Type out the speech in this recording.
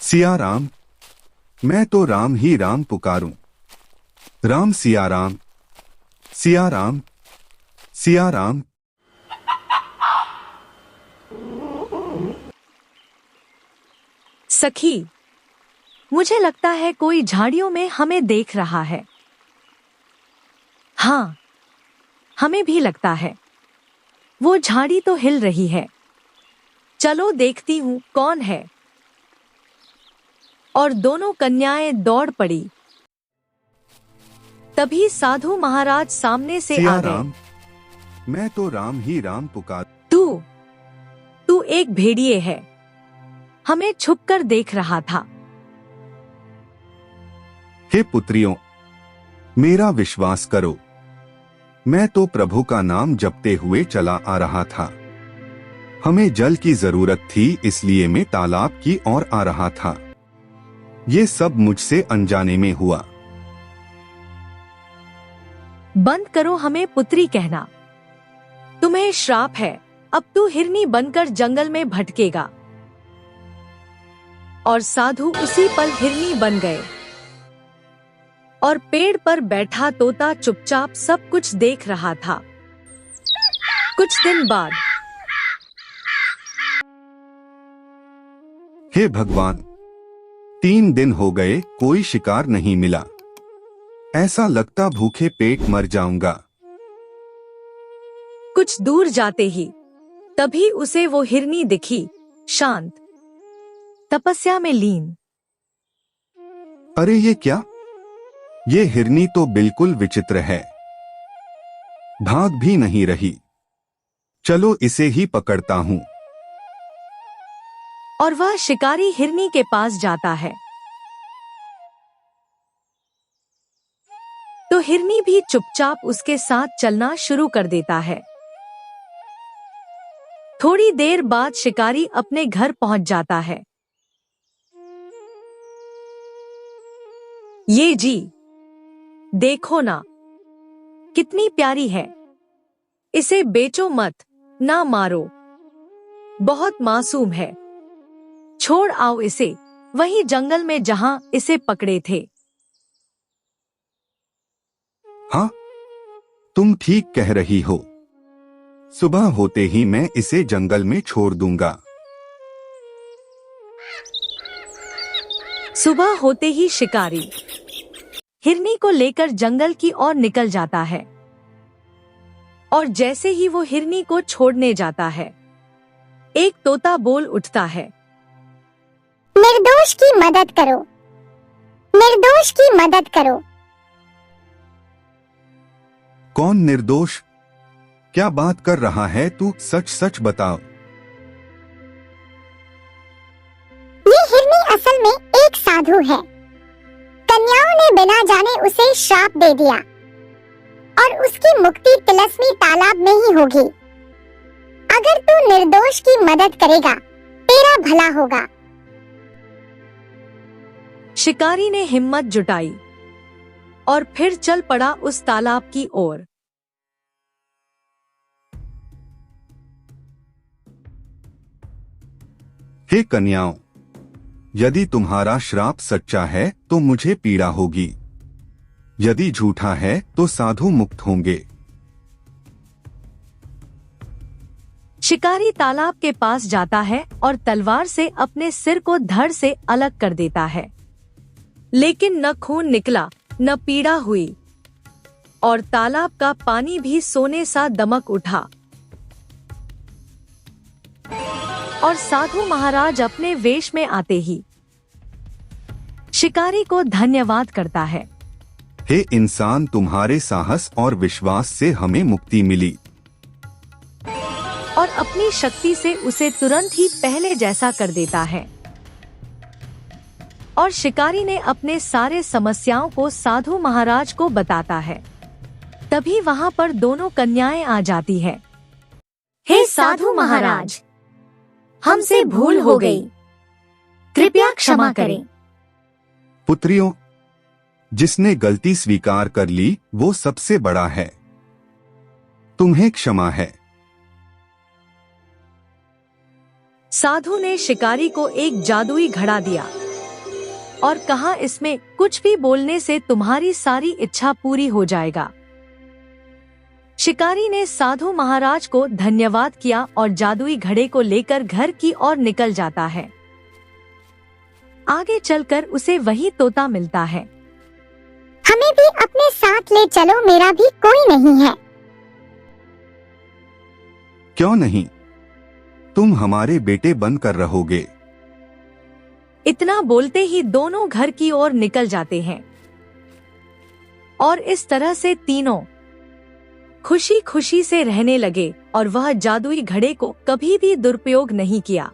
सिया राम, मैं तो राम ही राम पुकारूं। राम सिया राम, सिया राम, सिया राम। सखी, मुझे लगता है कोई झाड़ियों में हमें देख रहा है। हाँ, हमें भी लगता है। वो झाड़ी तो हिल रही है। चलो देखती हूँ कौन है। और दोनों कन्याएं दौड़ पड़ी। तभी साधु महाराज सामने से सिया आ गए। राम, मैं तो राम ही राम पुकार। तू एक भेड़िए है। हमें छुपकर देख रहा था। हे पुत्रियों, मेरा विश्वास करो। मैं तो प्रभु का नाम जपते हुए चला आ रहा था। हमें जल की जरूरत थी, इसलिए मैं तालाब की ओर आ रहा था। ये सब मुझसे अनजाने में हुआ। बंद करो हमें पुत्री कहना। तुम्हें श्राप है। अब तू हिरनी बनकर जंगल में भटकेगा। और साधु उसी पल हिरनी बन गए। और पेड़ पर बैठा तोता चुपचाप सब कुछ देख रहा था। कुछ दिन बाद, हे भगवान, 3 दिन हो गए, कोई शिकार नहीं मिला। ऐसा लगता भूखे पेट मर जाऊंगा। कुछ दूर जाते ही तभी उसे वो हिरनी दिखी, शांत, तपस्या में लीन। अरे ये क्या? ये हिरनी तो बिल्कुल विचित्र है। भाग भी नहीं रही। चलो इसे ही पकड़ता हूँ। और वह शिकारी हिरनी के पास जाता है। तो हिरनी भी चुपचाप उसके साथ चलना शुरू कर देता है। थोड़ी देर बाद शिकारी अपने घर पहुंच जाता है। ये जी, देखो ना, कितनी प्यारी है। इसे बेचो मत, ना मारो। बहुत मासूम है। छोड़ आओ इसे वही जंगल में जहां इसे पकड़े थे। हाँ, तुम ठीक कह रही हो। सुबह होते ही मैं इसे जंगल में छोड़ दूंगा। सुबह होते ही शिकारी हिरनी को लेकर जंगल की ओर निकल जाता है। और जैसे ही वो हिरनी को छोड़ने जाता है, एक तोता बोल उठता है, निर्दोष की मदद करो, निर्दोष की मदद करो। कौन निर्दोष? क्या बात कर रहा है तू? सच सच बताओ। ये हिरनी असल में एक साधु है। कन्याओं ने बिना जाने उसे श्राप दे दिया और उसकी मुक्ति तिलस्मी तालाब में ही होगी। अगर तू निर्दोष की मदद करेगा, तेरा भला होगा। शिकारी ने हिम्मत जुटाई और फिर चल पड़ा उस तालाब की ओर। हे कन्याओं, यदि तुम्हारा श्राप सच्चा है तो मुझे पीड़ा होगी। यदि झूठा है तो साधु मुक्त होंगे। शिकारी तालाब के पास जाता है और तलवार से अपने सिर को धड़ से अलग कर देता है। लेकिन न खून निकला, न पीड़ा हुई। और तालाब का पानी भी सोने सा दमक उठा। और साधु महाराज अपने वेश में आते ही शिकारी को धन्यवाद करता है। हे इंसान, तुम्हारे साहस और विश्वास से हमें मुक्ति मिली। और अपनी शक्ति से उसे तुरंत ही पहले जैसा कर देता है। और शिकारी ने अपने सारे समस्याओं को साधु महाराज को बताता है। तभी वहां पर दोनों कन्याएं आ जाती है। हे साधु महाराज, हमसे भूल हो गई, कृपया क्षमा करें। पुत्रियों, जिसने गलती स्वीकार कर ली वो सबसे बड़ा है। तुम्हें क्षमा है। साधु ने शिकारी को एक जादुई घड़ा दिया और कहा, इसमें कुछ भी बोलने से तुम्हारी सारी इच्छा पूरी हो जाएगा। शिकारी ने साधु महाराज को धन्यवाद किया और जादुई घड़े को लेकर घर की ओर निकल जाता है। आगे चलकर उसे वही तोता मिलता है। हमें भी अपने साथ ले चलो, मेरा भी कोई नहीं है। क्यों नहीं, तुम हमारे बेटे बनकर रहोगे। इतना बोलते ही दोनों घर की ओर निकल जाते हैं और इस तरह से तीनों खुशी खुशी से रहने लगे और वह जादुई घड़े को कभी भी दुरुपयोग नहीं किया।